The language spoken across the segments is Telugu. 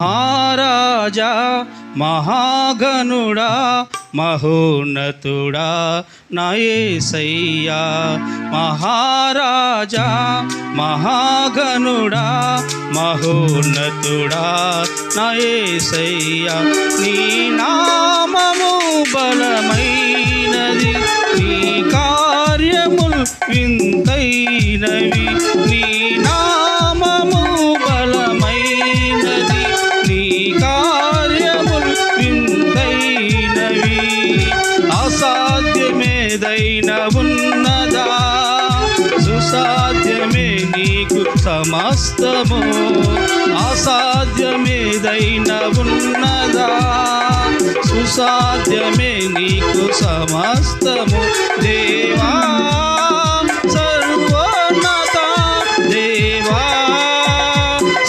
మహారాజా మహాగణుడా మహోన్నతుడా నా యేసయ్యా. మహారాజా మహాగణుడా మహోన్నతుడా నా యేసయ్యా. నీ నామము బలమైనది, నీ కార్యములు వింతైనవి. నీ నామము బలమైనది, నీ కార్యములు వింతైనవి. అసాధ్యమేదైనా ఉన్నదా, సుసాధ్యమే నీకు సమస్తము. అసాధ్యమేదైనా ఉన్నదా, సుసాధ్యమే నీకు సమస్తము. దేవా సర్వోన్నత, దేవా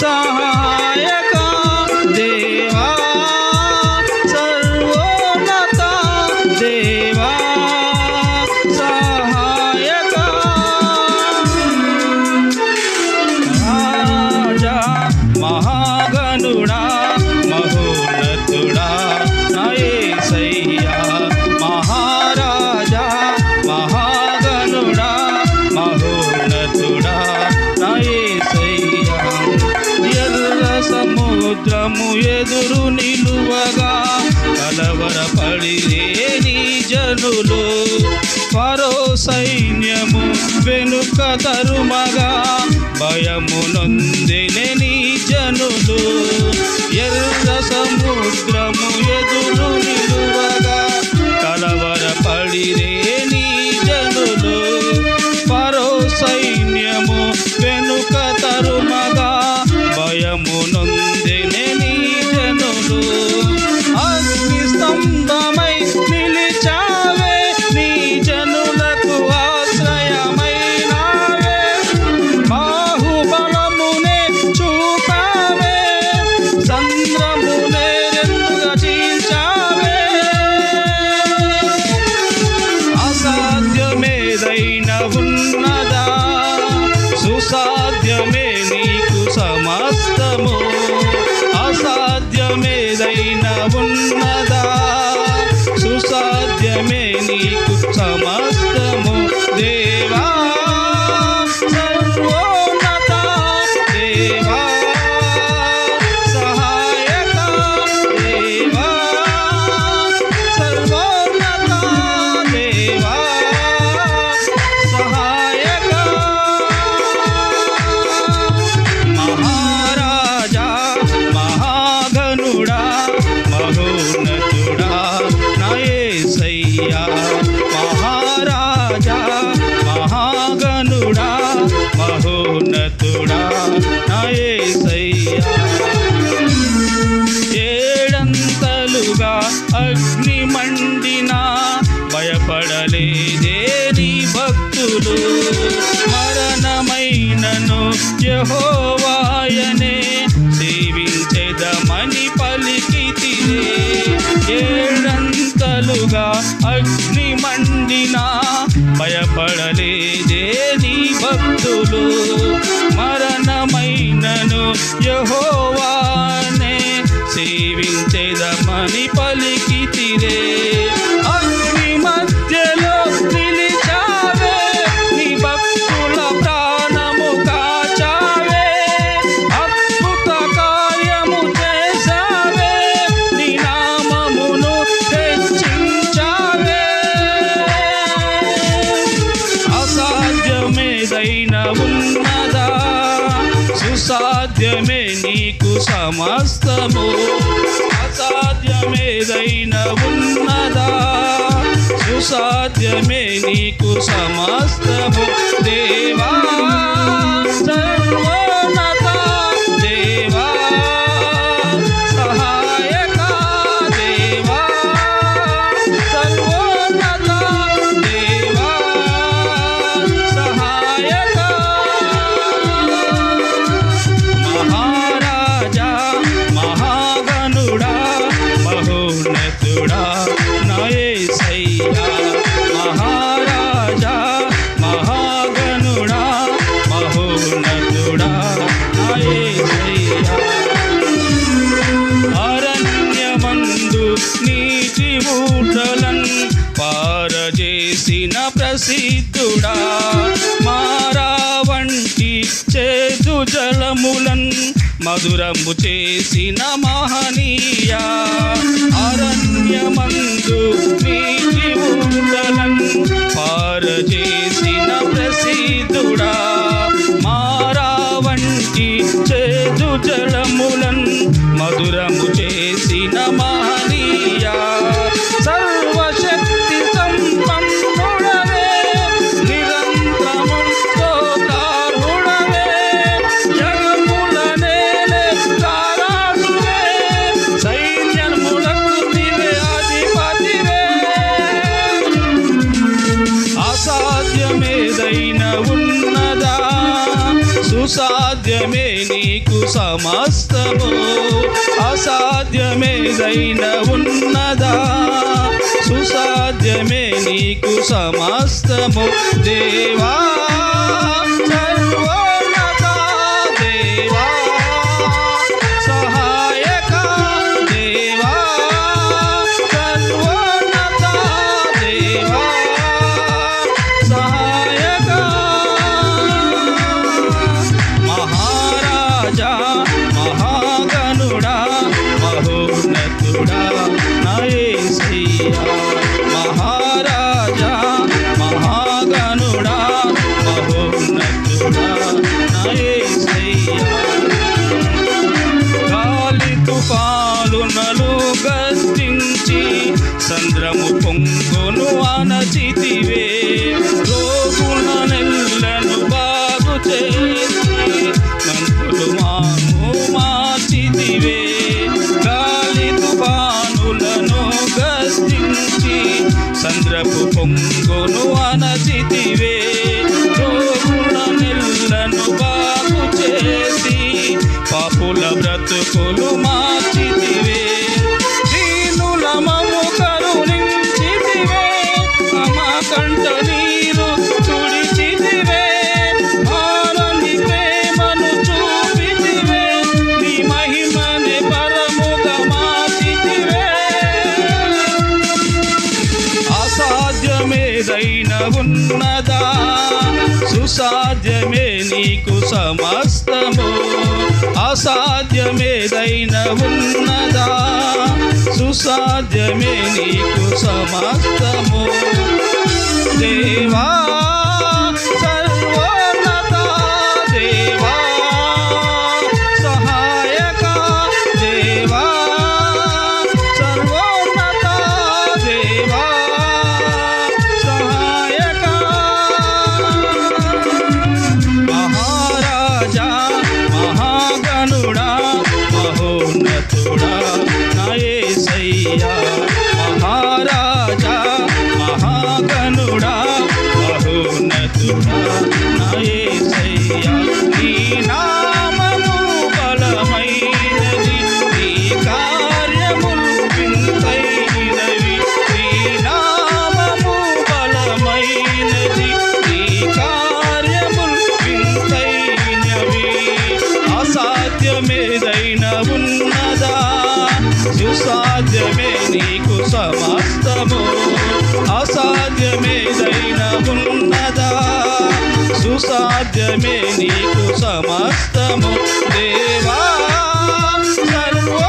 సహాయక, దేవా సర్వోన్నత, దేవా సహాయక. రాజా మహాగణుడా మహోన్నతుడా నా యేసయ్యా. మహారాజా మహాగణుడా మహోన్నతుడా నా యేసయ్యా. ఎదుర సముద్రము ఎదురు నిలువగా కలవరపడిరే నీ జనులు. ఫరో సైన్యము వెనుక తరుమగా భయము నొందెనే నీ జనులు. ఎర్ర సముద్రము ఎదురు నిలువగా కలవరపడిరే నీ జనులు. ఫరో సైన్యము వెనుక తరుమగా భయము నొందెనే నీ జనులు. అగ్ని స్తంభమై నిలిచావే, నీ జనులకు ఆశ్రయమైనావే. బాహుబలమునే చూపావే, సంద్రమునే రెండుగా చీల్చావే. అసాధ్యమేదైనా ఉన్నదా, సుసాధ్యమే నీకు సమస్తము. అసాధ్యమేదైనా ఉన్నదా, సుసాధ్యమే నీకు సమస్తము. దేవా సర్వోన్నత, దేవా సహాయక, దేవా సర్వోన్నత, దేవా సహాయక. మహారాజా మహాగణుడా మహోన్నతుడా నా యేసయ్యా. మహారాజా మహాగణుడా మహోన్నతుడా నా యేసయ్యా. ఏడంతలుగా అగ్ని మండినా భయపడలేదే నీ భక్తులు. మరణమైనను యెహోవాయనే సేవించెదమని పలికితిరే. ఏడంతలుగా అగ్ని మండినా భయపడలేదే నీ భక్తులు. మరణమైనను యెహోవానే సేవించెదమని పలికితిరే. అగ్ని మధ్యలో నిలిచావే, నీ భక్తుల ప్రాణము కాచావే. అద్భుత కార్యము చేశావే, నీ నామమును హెచ్చించావే. అసాధ్యమేదైనా ఉన్నదా, సుసాధ్యమే నీకు సమస్తము. అసాధ్యమేదైనా ఉన్నదా, సుసాధ్యమే నీకు సమస్తము. దేవా సర్వోన్నత, దేవా సహాయక, దేవా సర్వోన్నత, దేవా సహాయక. మహారాజా మహాగణుడా మహోన్నతుడా నా యేసయ్యా. మహారాజా మహాగణుడా మహోన్నతుడా ప్రసిద్ధుడా మారా వంటి చేదు జలములన్ మధురము చేసిన మహనీయ అరణ్యమందు నీటి ఊటలన్ పారజేసిన ప్రసిద్ధుడా మారా వంటి చేదు జలములన్ మధురము చేసిన మహనీయ సర్వశక్తి సంపన్నుడవే నిరంతరము స్తోత్రార్హుడవే జగముల నేలే రారాజువే సైన్యములకు నీవే అధిపతివే అసాధ్యమేదైన ఉన్నదా సుసాధ్యమే నీకు సమస్తము అసాధ్యమేదైన ఉన్నదా సుసాధ్యమే నీకు సమస్తము దేవా సర్వోన్నత దేవా సహాయక దేవా సర్వోన్నత దేవా సహాయక మహారాజా మహాగణుడా మహోన్నతుడా నా యేసయ్యా మహారాజా మహాగణుడా మహోన్నతుడా నా యేసయ్యా గాలి తుఫానులను గర్జించి సంద్రము పొంగును అణచితివే రోగుల నెల్లను బాగు చేసి మంతులు మాము మార్చితివే గాలి తుఫానులను గర్జించి సంద్రపు పొంగును అణచితివే రోగుల నెల్లను బాగు చేసి పాపుల బ్రతుకులు మార్చితివే దీనుల మము కరుణించితివే మా కంట నీరు తుడిచితివే ఆనంది ప్రేమను చూపితివే నీ మహిమని పరముగా మార్చితివే అసాధ్యమేదైన ఉన్నదా సుసాధ్యమే నీకు సమస్తము అసాధ్యమేదైన ఉన్నదా సుసాధ్యమే నీకు సమస్తము దేవా సర్వోన్నత దేవా సహాయక దేవా సర్వోన్నత దేవా సహాయక మహారాజా మహాగణుడా మహోన్నతుడా నా యేసయ్యా మహారాజా మహాగణుడా మహోన్నతుడా నా యేసయ్యా నీ నామము బలమైనది నీ కార్యములు వింతైనవి నీ నామము బలమైనది నీ కార్యములు వింతైనవి అసాధ్యమేదైన ఉన్నదా సుసాధ్యమే నీకు సమస్తము అసాధ్యమేదైన ఉన్నదా సుసాధ్యమే నీకు సమస్తము దేవా సర్వో